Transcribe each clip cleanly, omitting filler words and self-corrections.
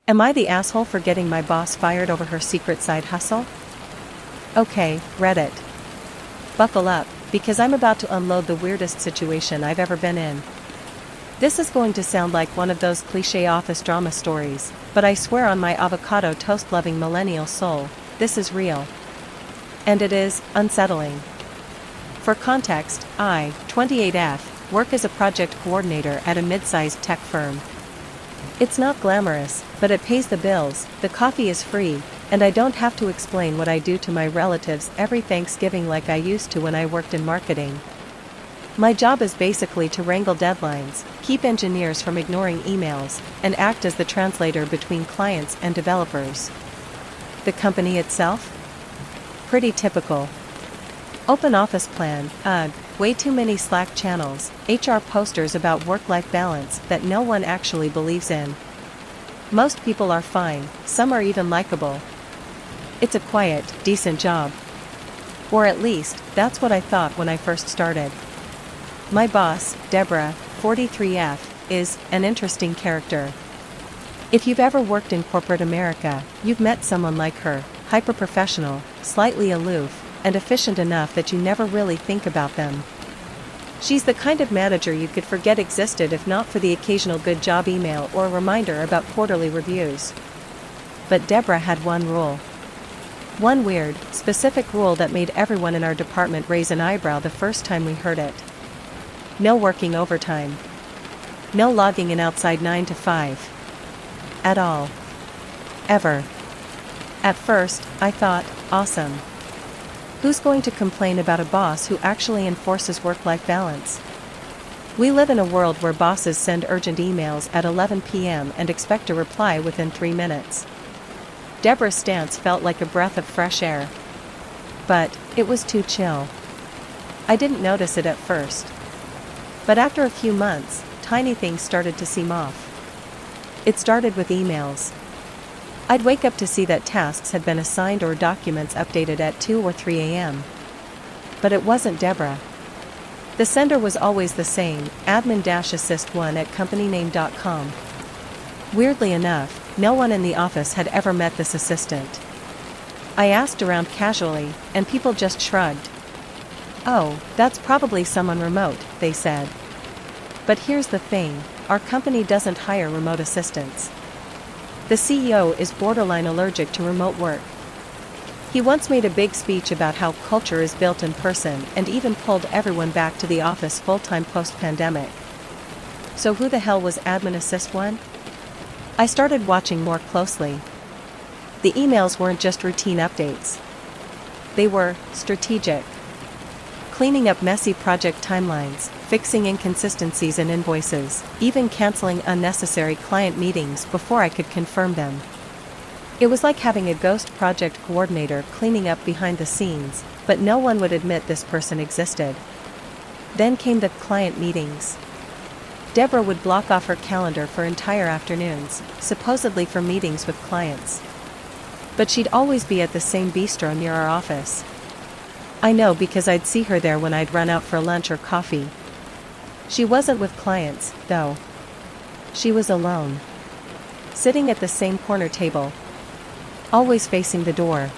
Am I the asshole for getting my boss fired over her secret side hustle? Okay, Reddit. Buckle up, because I'm about to unload the weirdest situation I've ever been in. This is going to sound like one of those cliché office drama stories, but I swear on my avocado toast-loving millennial soul, this is real. And it is unsettling. For context, I, 28F, work as a project coordinator at a mid-sized tech firm. It's not glamorous, but it pays the bills, the coffee is free, and I don't have to explain what I do to my relatives every Thanksgiving like I used to when I worked in marketing. My job is basically to wrangle deadlines, keep engineers from ignoring emails, and act as the translator between clients and developers. The company itself? Pretty typical. Open office plan, way too many Slack channels, HR posters about work-life balance that no one actually believes in. Most people are fine, some are even likable. It's a quiet, decent job. Or at least, that's what I thought when I first started. My boss, Deborah, 43F, is an interesting character. If you've ever worked in corporate America, you've met someone like her, hyper-professional, slightly aloof, and efficient enough that you never really think about them. She's the kind of manager you could forget existed if not for the occasional good job email or reminder about quarterly reviews. But Deborah had one rule. One weird, specific rule that made everyone in our department raise an eyebrow the first time we heard it. No working overtime. No logging in outside 9 to 5. At all. Ever. At first, I thought, awesome. Who's going to complain about a boss who actually enforces work-life balance? We live in a world where bosses send urgent emails at 11 p.m. and expect a reply within 3 minutes. Deborah's stance felt like a breath of fresh air. But it was too chill. I didn't notice it at first. But after a few months, tiny things started to seem off. It started with emails. I'd wake up to see that tasks had been assigned or documents updated at 2 or 3 a.m. But it wasn't Deborah. The sender was always the same, admin-assist1@companyname.com. Weirdly enough, no one in the office had ever met this assistant. I asked around casually, and people just shrugged. Oh, that's probably someone remote, they said. But here's the thing, our company doesn't hire remote assistants. The CEO is borderline allergic to remote work. He once made a big speech about how culture is built in person and even pulled everyone back to the office full-time post-pandemic. So who the hell was Admin Assist 1? I started watching more closely. The emails weren't just routine updates. They were strategic. Cleaning up messy project timelines, fixing inconsistencies in invoices, even canceling unnecessary client meetings before I could confirm them. It was like having a ghost project coordinator cleaning up behind the scenes, but no one would admit this person existed. Then came the client meetings. Deborah would block off her calendar for entire afternoons, supposedly for meetings with clients. But she'd always be at the same bistro near our office. I know because I'd see her there when I'd run out for lunch or coffee. She wasn't with clients, though. She was alone. Sitting at the same corner table. Always facing the door.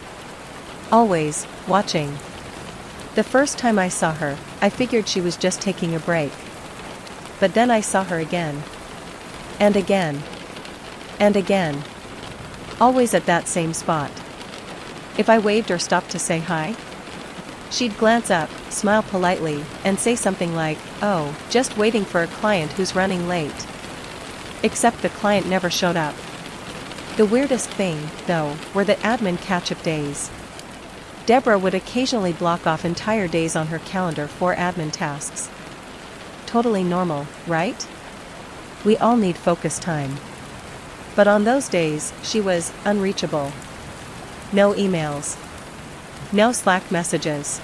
Always watching. The first time I saw her, I figured she was just taking a break. But then I saw her again. And again. And again. Always at that same spot. If I waved or stopped to say hi, she'd glance up, smile politely, and say something like, "Oh, just waiting for a client who's running late." Except the client never showed up. The weirdest thing, though, were the admin catch-up days. Deborah would occasionally block off entire days on her calendar for admin tasks. Totally normal, right? We all need focus time. But on those days, she was unreachable. No emails. No Slack messages.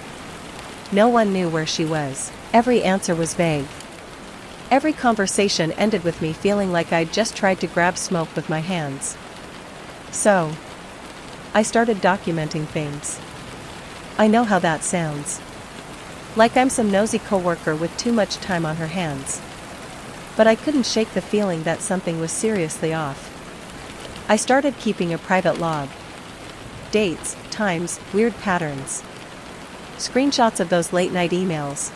No one knew where she was. Every answer was vague. Every conversation ended with me feeling like I'd just tried to grab smoke with my hands. So, I started documenting things. I know how that sounds. Like I'm some nosy coworker with too much time on her hands. But I couldn't shake the feeling that something was seriously off. I started keeping a private log. Dates, times, weird patterns. Screenshots of those late-night emails.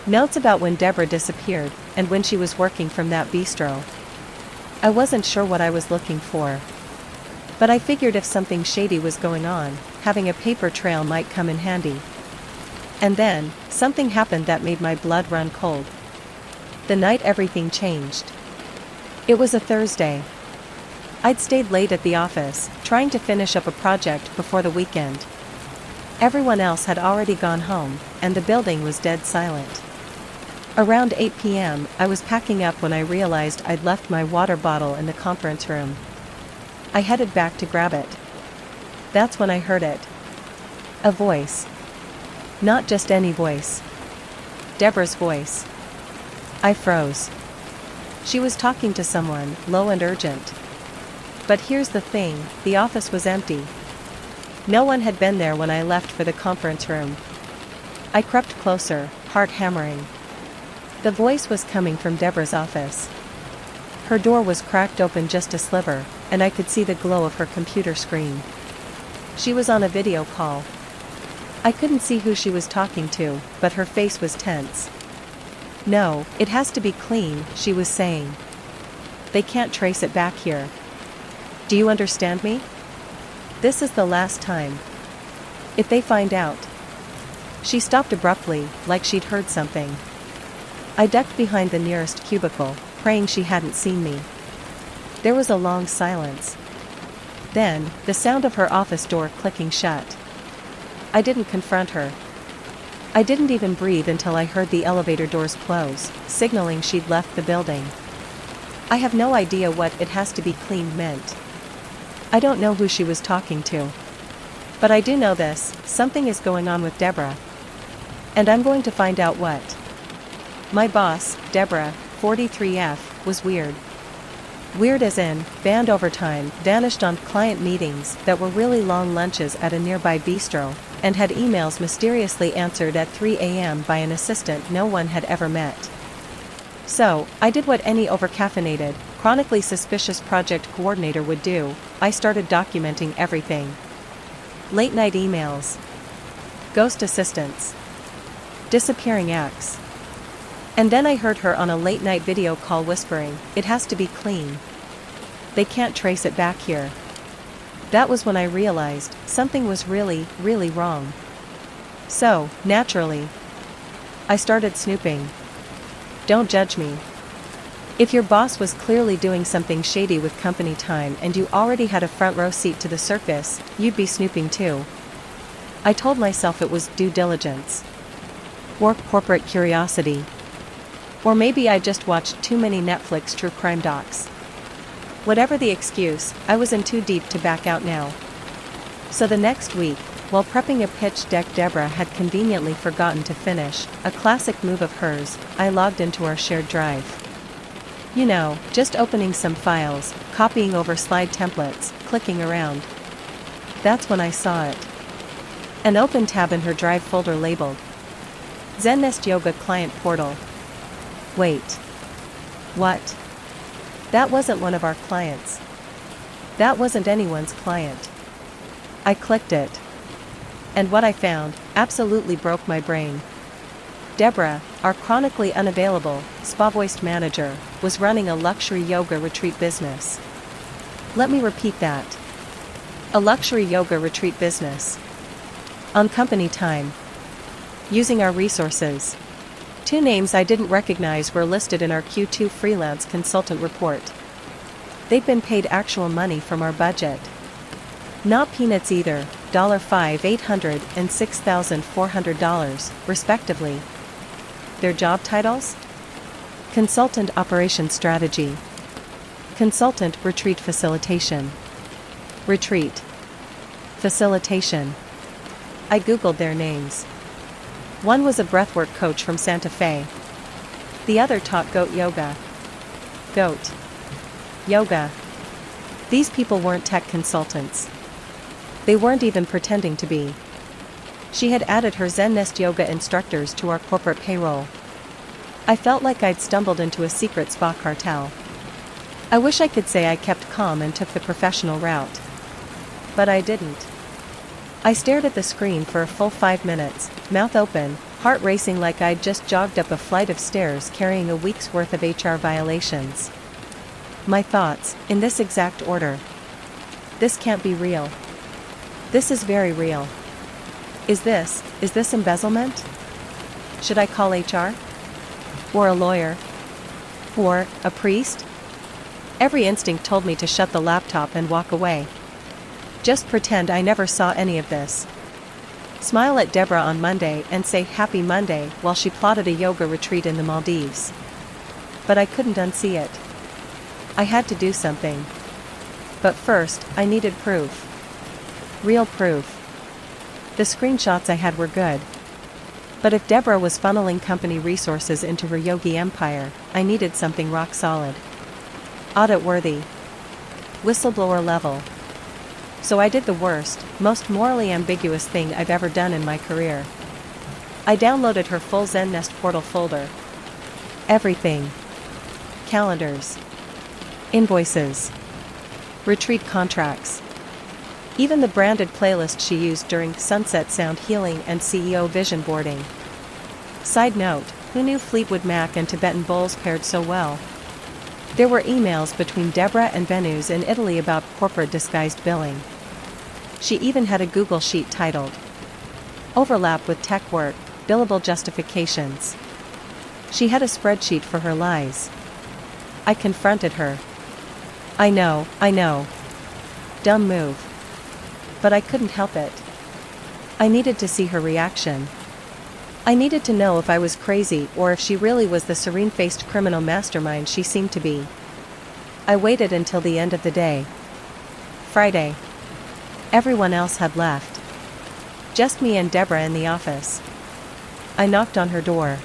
Notes about when Deborah disappeared, and when she was working from that bistro. I wasn't sure what I was looking for. But I figured if something shady was going on, having a paper trail might come in handy. And then, something happened that made my blood run cold. The night everything changed. It was a Thursday. I'd stayed late at the office, trying to finish up a project before the weekend. Everyone else had already gone home, and the building was dead silent. Around 8 p.m., I was packing up when I realized I'd left my water bottle in the conference room. I headed back to grab it. That's when I heard it. A voice. Not just any voice. Deborah's voice. I froze. She was talking to someone, low and urgent. But here's the thing, the office was empty. No one had been there when I left for the conference room. I crept closer, heart hammering. The voice was coming from Deborah's office. Her door was cracked open just a sliver, and I could see the glow of her computer screen. She was on a video call. I couldn't see who she was talking to, but her face was tense. No, it has to be clean, she was saying. They can't trace it back here. Do you understand me? This is the last time. If they find out. She stopped abruptly, like she'd heard something. I ducked behind the nearest cubicle, praying she hadn't seen me. There was a long silence. Then, the sound of her office door clicking shut. I didn't confront her. I didn't even breathe until I heard the elevator doors close, signaling she'd left the building. I have no idea what "it has to be cleaned" meant. I don't know who she was talking to. But I do know this, something is going on with Deborah. And I'm going to find out what. My boss, Deborah, 43F, was weird. Weird as in, banned overtime, vanished on client meetings that were really long lunches at a nearby bistro, and had emails mysteriously answered at 3 a.m. by an assistant no one had ever met. So, I did what any overcaffeinated, chronically suspicious project coordinator would do. I started documenting everything. Late-night emails. Ghost assistants. Disappearing acts. And then I heard her on a late-night video call whispering, "It has to be clean. They can't trace it back here." That was when I realized something was really, really wrong. So, naturally, I started snooping. Don't judge me. If your boss was clearly doing something shady with company time and you already had a front row seat to the circus, you'd be snooping too. I told myself it was due diligence. Or corporate curiosity. Or maybe I just watched too many Netflix true crime docs. Whatever the excuse, I was in too deep to back out now. So the next week, while prepping a pitch deck Deborah had conveniently forgotten to finish, a classic move of hers, I logged into our shared drive. You know, just opening some files, copying over slide templates, clicking around. That's when I saw it. An open tab in her drive folder labeled Zen Nest Yoga Client Portal. Wait. What? That wasn't one of our clients. That wasn't anyone's client. I clicked it. And what I found absolutely broke my brain. Deborah, our chronically unavailable, spa-voiced manager, was running a luxury yoga retreat business. Let me repeat that. A luxury yoga retreat business. On company time. Using our resources. 2 names I didn't recognize were listed in our Q2 freelance consultant report. They'd been paid actual money from our budget. Not peanuts either, $5,800 and $6,400, respectively. Their job titles? Consultant Operation Strategy. Consultant Retreat Facilitation. Retreat. Facilitation. I googled their names. One was a breathwork coach from Santa Fe. The other taught goat yoga. Goat. Yoga. These people weren't tech consultants. They weren't even pretending to be. She had added her Zen Nest yoga instructors to our corporate payroll. I felt like I'd stumbled into a secret spa cartel. I wish I could say I kept calm and took the professional route. But I didn't. I stared at the screen for a full 5 minutes, mouth open, heart racing like I'd just jogged up a flight of stairs carrying a week's worth of HR violations. My thoughts, in this exact order. This can't be real. This is very real. Is this embezzlement? Should I call HR? Or a lawyer? Or a priest? Every instinct told me to shut the laptop and walk away. Just pretend I never saw any of this. Smile at Deborah on Monday and say Happy Monday while she plotted a yoga retreat in the Maldives. But I couldn't unsee it. I had to do something. But first, I needed proof. Real proof. The screenshots I had were good. But if Deborah was funneling company resources into her yogi empire, I needed something rock solid. Audit-worthy. Whistleblower level. So I did the worst, most morally ambiguous thing I've ever done in my career. I downloaded her full ZenNest portal folder. Everything. Calendars. Invoices. Retreat contracts. Even the branded playlist she used during Sunset Sound Healing and CEO vision boarding. Side note, who knew Fleetwood Mac and Tibetan bowls paired so well? There were emails between Deborah and Venus in Italy about corporate disguised billing. She even had a Google sheet titled Overlap with Tech Work, Billable Justifications. She had a spreadsheet for her lies. I confronted her. I know. Dumb move. But I couldn't help it. I needed to see her reaction. I needed to know if I was crazy or if she really was the serene-faced criminal mastermind she seemed to be. I waited until the end of the day. Friday. Everyone else had left. Just me and Deborah in the office. I knocked on her door.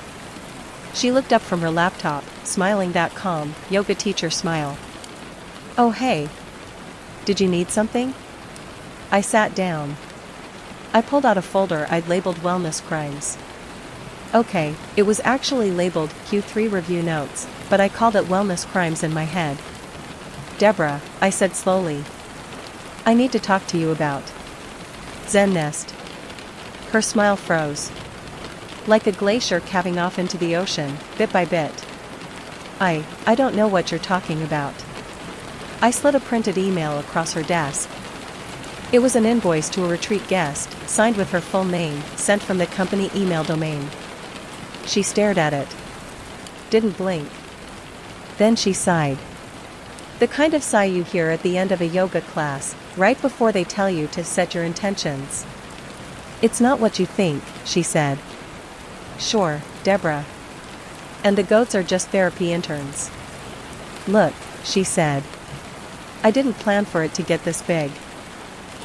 She looked up from her laptop, smiling that calm, yoga teacher smile. Oh hey. Did you need something? I sat down. I pulled out a folder I'd labeled Wellness Crimes. Okay, it was actually labeled Q3 Review Notes, but I called it Wellness Crimes in my head. Deborah, I said slowly. I need to talk to you about ZenNest. Her smile froze. Like a glacier calving off into the ocean, bit by bit. I don't know what you're talking about. I slid a printed email across her desk. It was an invoice to a retreat guest, signed with her full name, sent from the company email domain. She stared at it. Didn't blink. Then she sighed. The kind of sigh you hear at the end of a yoga class, right before they tell you to set your intentions. It's not what you think, she said. Sure, Deborah. And the goats are just therapy interns. Look, she said. I didn't plan for it to get this big.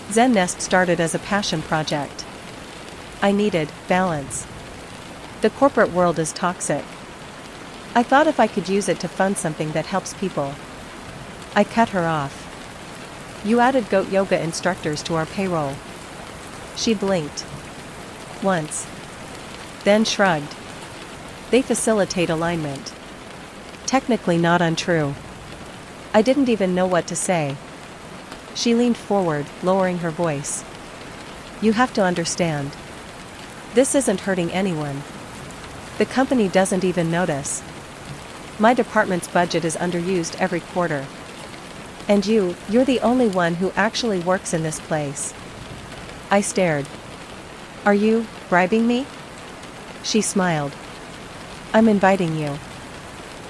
ZenNest started as a passion project. I needed balance. The corporate world is toxic. I thought if I could use it to fund something that helps people. I cut her off. You added goat yoga instructors to our payroll. She blinked. Once. Then shrugged. They facilitate alignment. Technically not untrue. I didn't even know what to say. She leaned forward, lowering her voice. You have to understand. This isn't hurting anyone. The company doesn't even notice. My department's budget is underused every quarter. And you're the only one who actually works in this place. I stared. Are you bribing me? She smiled. I'm inviting you.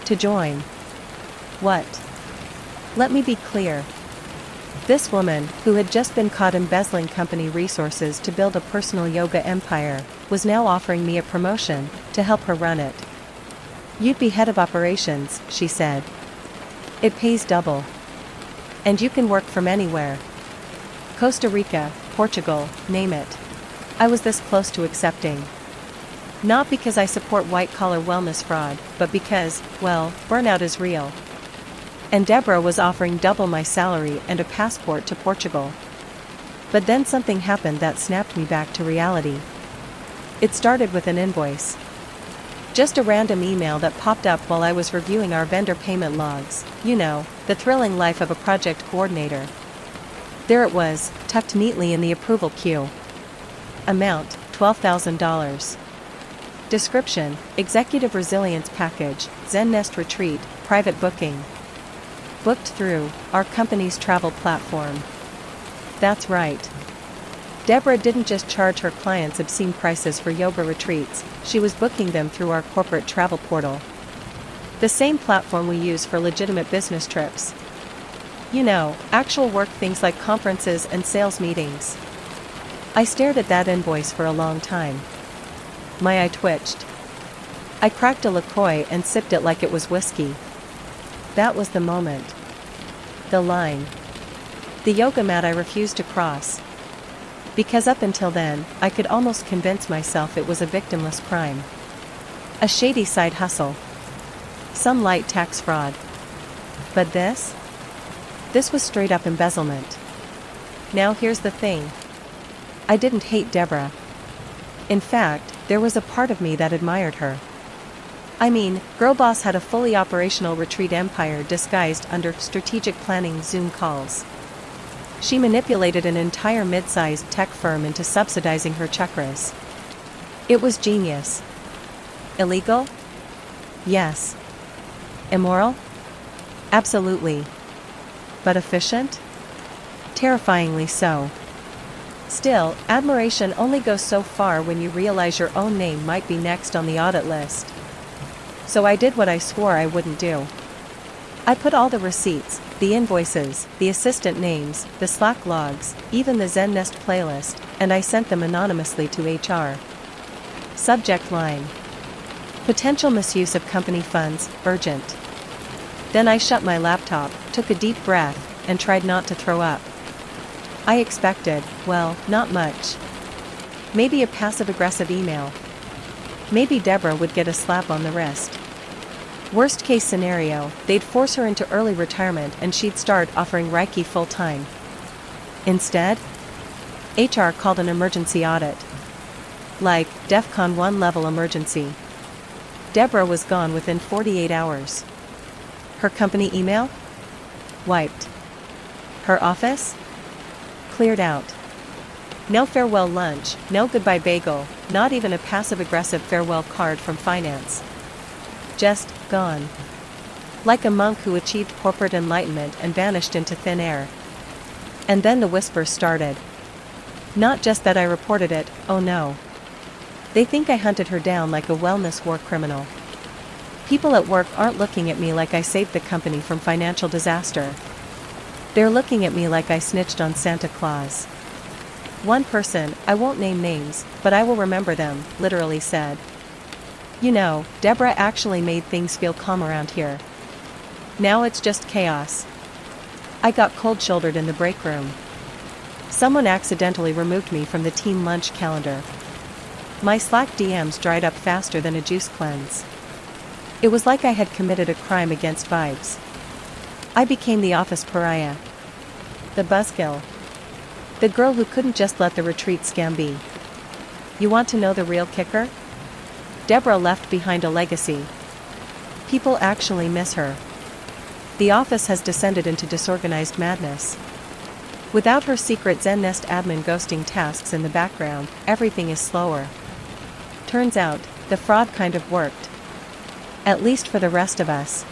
To join. What? Let me be clear. This woman, who had just been caught embezzling company resources to build a personal yoga empire, was now offering me a promotion to help her run it. You'd be head of operations, she said. It pays double. And you can work from anywhere. Costa Rica, Portugal, name it. I was this close to accepting. Not because I support white-collar wellness fraud, but because, well, burnout is real. And Deborah was offering double my salary and a passport to Portugal. But then something happened that snapped me back to reality. It started with an invoice. Just a random email that popped up while I was reviewing our vendor payment logs, the thrilling life of a project coordinator. There it was, tucked neatly in the approval queue. Amount, $12,000. Description, Executive Resilience Package, Zen Nest Retreat, Private Booking. Booked through our company's travel platform. That's right. Deborah didn't just charge her clients obscene prices for yoga retreats, she was booking them through our corporate travel portal. The same platform we use for legitimate business trips. Actual work things like conferences and sales meetings. I stared at that invoice for a long time. My eye twitched. I cracked a LaCroix and sipped it like it was whiskey. That was the moment. The line. The yoga mat I refused to cross. Because up until then, I could almost convince myself it was a victimless crime. A shady side hustle. Some light tax fraud. But this? This was straight up embezzlement. Now here's the thing. I didn't hate Deborah. In fact, there was a part of me that admired her. I mean, Girl Boss had a fully operational retreat empire disguised under strategic planning Zoom calls. She manipulated an entire mid-sized tech firm into subsidizing her chakras. It was genius. Illegal? Yes. Immoral? Absolutely. But efficient? Terrifyingly so. Still, admiration only goes so far when you realize your own name might be next on the audit list. So I did what I swore I wouldn't do. I put all the receipts, the invoices, the assistant names, the Slack logs, even the Zen Nest playlist, and I sent them anonymously to HR. Subject line. Potential misuse of company funds, urgent. Then I shut my laptop, took a deep breath, and tried not to throw up. I expected, well, not much. Maybe a passive-aggressive email. Maybe Deborah would get a slap on the wrist. Worst case scenario, they'd force her into early retirement and she'd start offering Reiki full-time. Instead, HR called an emergency audit. Like, DEFCON 1 level emergency. Deborah was gone within 48 hours. Her company email? Wiped. Her office? Cleared out. No farewell lunch, no goodbye bagel, not even a passive-aggressive farewell card from finance. Just gone. Like a monk who achieved corporate enlightenment and vanished into thin air. And then the whispers started. Not just that I reported it, oh no. They think I hunted her down like a wellness war criminal. People at work aren't looking at me like I saved the company from financial disaster. They're looking at me like I snitched on Santa Claus. One person, I won't name names, but I will remember them, literally said, Deborah actually made things feel calm around here. Now it's just chaos. I got cold-shouldered in the break room. Someone accidentally removed me from the team lunch calendar. My Slack DMs dried up faster than a juice cleanse. It was like I had committed a crime against vibes. I became the office pariah. The buzzkill. The girl who couldn't just let the retreat scam be. You want to know the real kicker? Deborah left behind a legacy. People actually miss her. The office has descended into disorganized madness. Without her secret Zen Nest admin ghosting tasks in the background, everything is slower. Turns out, the fraud kind of worked. At least for the rest of us.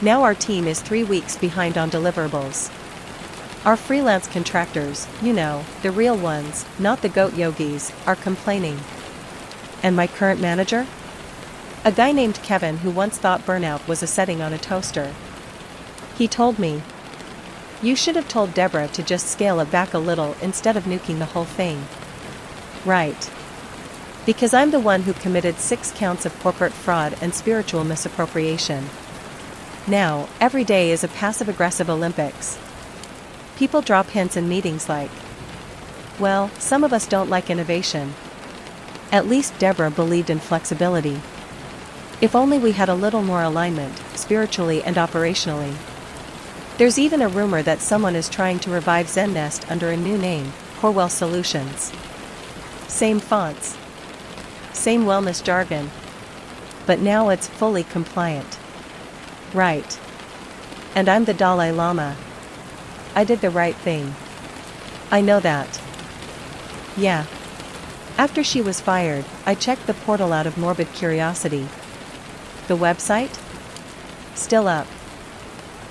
Now our team is 3 weeks behind on deliverables. Our freelance contractors, the real ones, not the goat yogis, are complaining. And my current manager? A guy named Kevin who once thought burnout was a setting on a toaster. He told me, "You should have told Deborah to just scale it back a little instead of nuking the whole thing." Right. Because I'm the one who committed 6 counts of corporate fraud and spiritual misappropriation. Now, every day is a passive-aggressive Olympics. People drop hints in meetings like, well, some of us don't like innovation. At least Deborah believed in flexibility. If only we had a little more alignment, spiritually and operationally. There's even a rumor that someone is trying to revive Zen Nest under a new name, Corwell Solutions. Same fonts. Same wellness jargon. but now it's fully compliant. Right. And I'm the Dalai Lama. I did the right thing. I know that. Yeah. After she was fired, I checked the portal out of morbid curiosity. The website? Still up.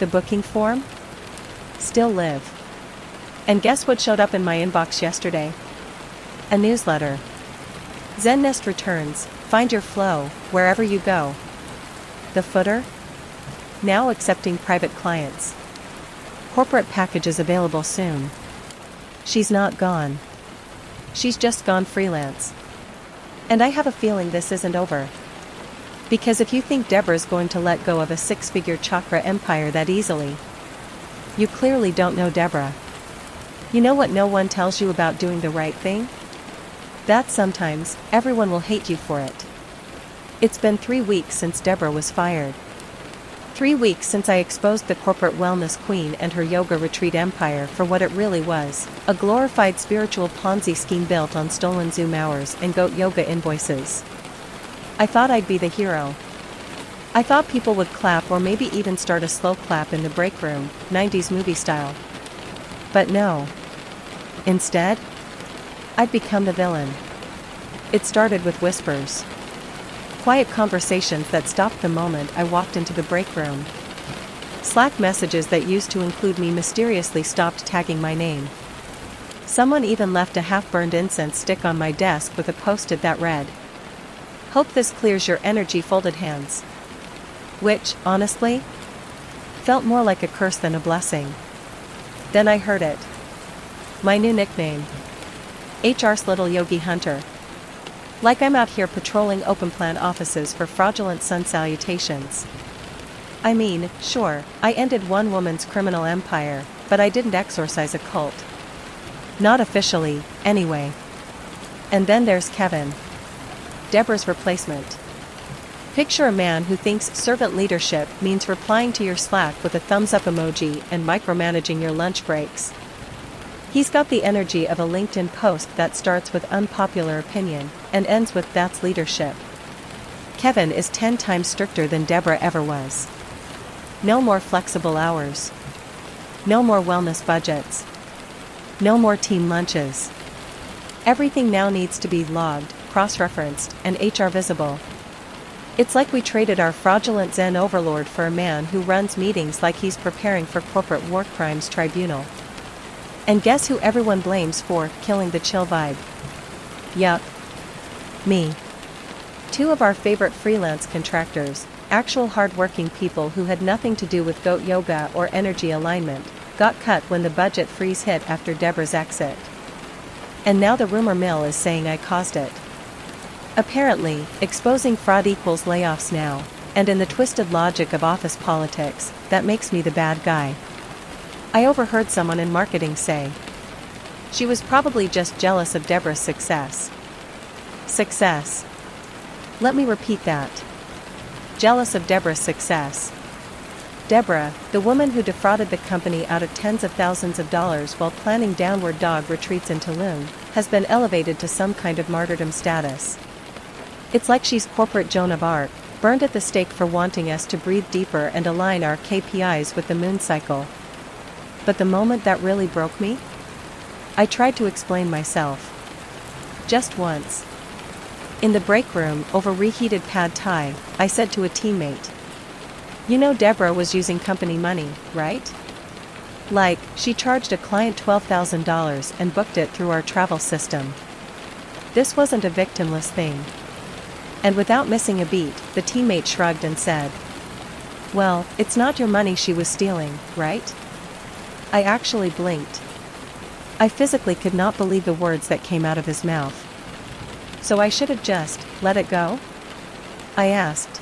The booking form? Still live. And guess what showed up in my inbox yesterday? A newsletter. Zen Nest returns, find your flow, wherever you go. The footer? Now accepting private clients. Corporate packages available soon. She's not gone. She's just gone freelance. And I have a feeling this isn't over. Because if you think Deborah's going to let go of a six-figure chakra empire that easily, you clearly don't know Deborah. You know what no one tells you about doing the right thing? That sometimes, everyone will hate you for it. It's been 3 weeks since Deborah was fired. 3 weeks since I exposed the corporate wellness queen and her yoga retreat empire for what it really was, a glorified spiritual Ponzi scheme built on stolen Zoom hours and goat yoga invoices. I thought I'd be the hero. I thought people would clap or maybe even start a slow clap in the break room, 90s movie style. But no. Instead, I'd become the villain. It started with whispers. Quiet conversations that stopped the moment I walked into the break room. Slack messages that used to include me mysteriously stopped tagging my name. Someone even left a half-burned incense stick on my desk with a post-it that read, "Hope this clears your energy folded hands." Which, honestly, felt more like a curse than a blessing. Then I heard it. My new nickname. HR's Little Yogi Hunter. Like I'm out here patrolling open plan offices for fraudulent sun salutations. I mean, sure, I ended one woman's criminal empire, but I didn't exorcise a cult. Not officially, anyway. And then there's Kevin. Deborah's replacement. Picture a man who thinks servant leadership means replying to your Slack with a thumbs up emoji and micromanaging your lunch breaks. He's got the energy of a LinkedIn post that starts with unpopular opinion and ends with "that's leadership." Kevin is 10 times stricter than Deborah ever was. No more flexible hours. No more wellness budgets. No more team lunches. Everything now needs to be logged, cross-referenced, and HR visible. It's like we traded our fraudulent Zen overlord for a man who runs meetings like he's preparing for corporate war crimes tribunal. And guess who everyone blames for killing the chill vibe? Yup. Me. 2 of our favorite freelance contractors, actual hard-working people who had nothing to do with goat yoga or energy alignment, got cut when the budget freeze hit after Deborah's exit. And now the rumor mill is saying I caused it. Apparently, exposing fraud equals layoffs now, and in the twisted logic of office politics, that makes me the bad guy. I overheard someone in marketing say, she was probably just jealous of Deborah's success. Success. Let me repeat that. Jealous of Deborah's success. Deborah, the woman who defrauded the company out of tens of thousands of dollars while planning downward dog retreats in Tulum, has been elevated to some kind of martyrdom status. It's like she's corporate Joan of Arc, burned at the stake for wanting us to breathe deeper and align our KPIs with the moon cycle. But the moment that really broke me? I tried to explain myself. Just once. In the break room over reheated pad thai, I said to a teammate, "You know Deborah was using company money, right? Like, she charged a client $12,000 and booked it through our travel system." This wasn't a victimless thing. And without missing a beat, the teammate shrugged and said, "Well, it's not your money she was stealing, right?" I actually blinked. I physically could not believe the words that came out of his mouth. "So I should have just let it go?" I asked.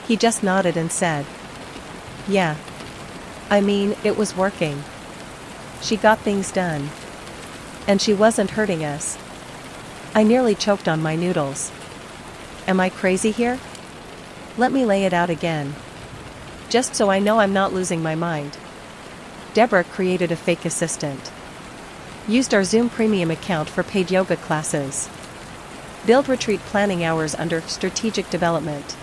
He just nodded and said, "Yeah. I mean, it was working. She got things done. And she wasn't hurting us." I nearly choked on my noodles. Am I crazy here? Let me lay it out again. Just so I know I'm not losing my mind. Deborah created a fake assistant. Used our Zoom premium account for paid yoga classes. Build retreat planning hours under strategic development.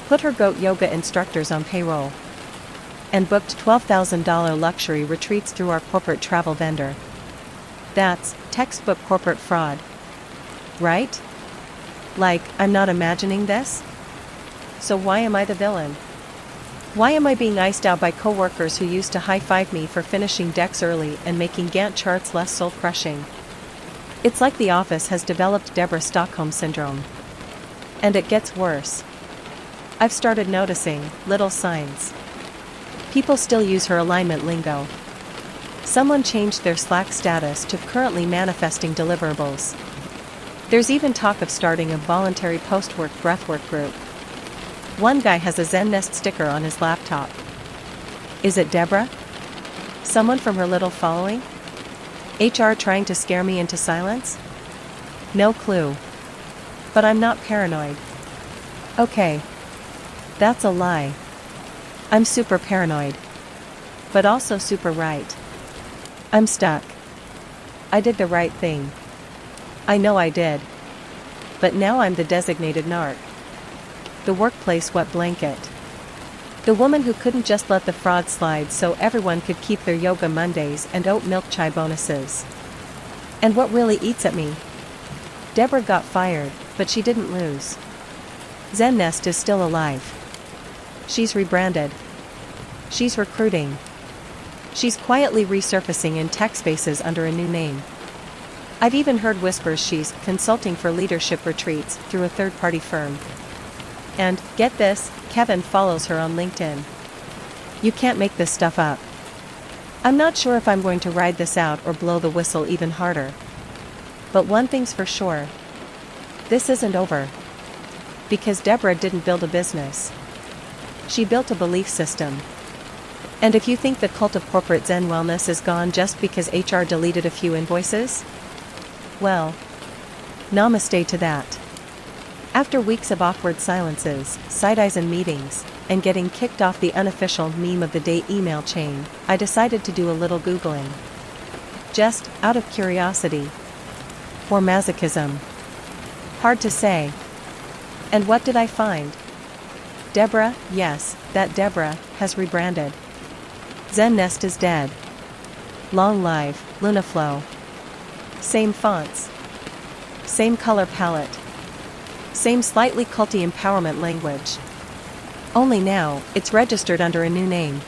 Put her goat yoga instructors on payroll. And booked $12,000 luxury retreats through our corporate travel vendor. That's textbook corporate fraud. Right? Like, I'm not imagining this? So why am I the villain? Why am I being iced out by coworkers who used to high-five me for finishing decks early and making Gantt charts less soul-crushing? It's like the office has developed Deborah Stockholm syndrome. And it gets worse. I've started noticing little signs. People still use her alignment lingo. Someone changed their Slack status to currently manifesting deliverables. There's even talk of starting a voluntary post-work breathwork group. One guy has a Zen Nest sticker on his laptop. Is it Deborah? Someone from her little following? HR trying to scare me into silence? No clue. But I'm not paranoid. Okay. That's a lie. I'm super paranoid. But also super right. I'm stuck. I did the right thing. I know I did. But now I'm the designated narc. The workplace wet blanket. The woman who couldn't just let the fraud slide so everyone could keep their yoga Mondays and oat milk chai bonuses. And what really eats at me? Deborah got fired, but she didn't lose. Zen Nest is still alive. She's rebranded. She's recruiting. She's quietly resurfacing in tech spaces under a new name. I've even heard whispers she's consulting for leadership retreats through a third-party firm. And, get this, Kevin follows her on LinkedIn. You can't make this stuff up. I'm not sure if I'm going to ride this out or blow the whistle even harder. But one thing's for sure. This isn't over. Because Deborah didn't build a business. She built a belief system. And if you think the cult of corporate Zen wellness is gone just because HR deleted a few invoices? Well, namaste to that. After weeks of awkward silences, side-eyes in meetings, and getting kicked off the unofficial meme of the day email chain, I decided to do a little Googling. Just out of curiosity. Or masochism. Hard to say. And what did I find? Deborah, yes, that Deborah, has rebranded. Zen Nest is dead. Long live, Lunaflow. Same fonts. Same color palette. Same slightly culty empowerment language. Only now, it's registered under a new name.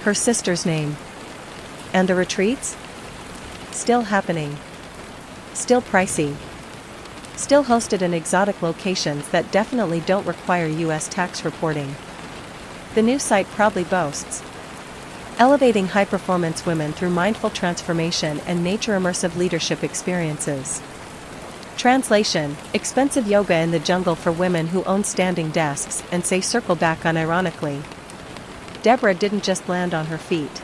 Her sister's name. And the retreats? Still happening. Still pricey. Still hosted in exotic locations that definitely don't require US tax reporting. The new site proudly boasts elevating high-performance women through mindful transformation and nature-immersive leadership experiences. Translation: expensive yoga in the jungle for women who own standing desks and say circle back unironically. Deborah didn't just land on her feet.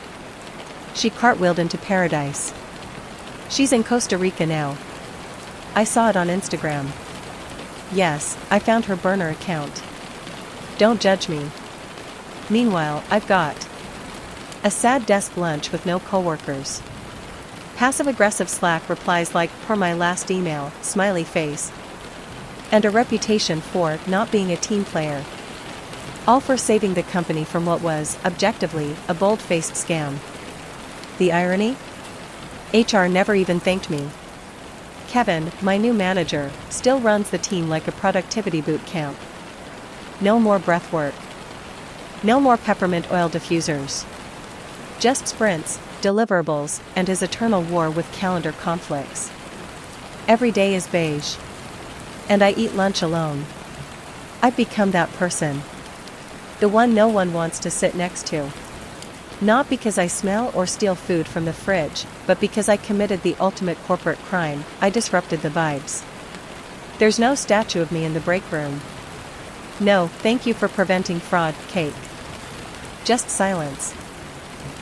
She cartwheeled into paradise. She's in Costa Rica now. I saw it on Instagram. Yes, I found her burner account. Don't judge me. Meanwhile, I've got a sad desk lunch with no coworkers. Passive-aggressive Slack replies like, per my last email, smiley face. And a reputation for not being a team player. All for saving the company from what was, objectively, a bold-faced scam. The irony? HR never even thanked me. Kevin, my new manager, still runs the team like a productivity boot camp. No more breath work. No more peppermint oil diffusers. Just sprints, deliverables, and his eternal war with calendar conflicts. Every day is beige. And I eat lunch alone. I've become that person. The one no one wants to sit next to. Not because I smell or steal food from the fridge, but because I committed the ultimate corporate crime, I disrupted the vibes. There's no statue of me in the break room. No, thank you for preventing fraud, cake. Just silence.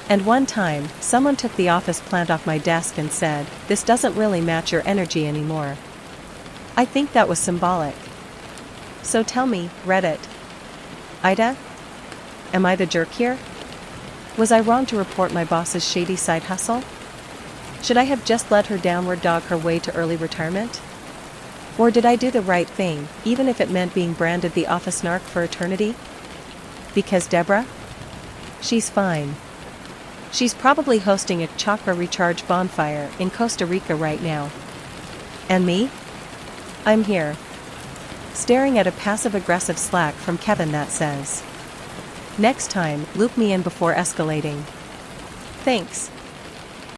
And one time, someone took the office plant off my desk and said, "This doesn't really match your energy anymore." I think that was symbolic. So tell me, Reddit. AITA? Am I the jerk here? Was I wrong to report my boss's shady side hustle? Should I have just let her downward dog her way to early retirement? Or did I do the right thing, even if it meant being branded the office narc for eternity? Because Deborah? She's fine. She's probably hosting a chakra recharge bonfire in Costa Rica right now. And me? I'm here. Staring at a passive-aggressive Slack from Kevin that says, "Next time, loop me in before escalating." Thanks.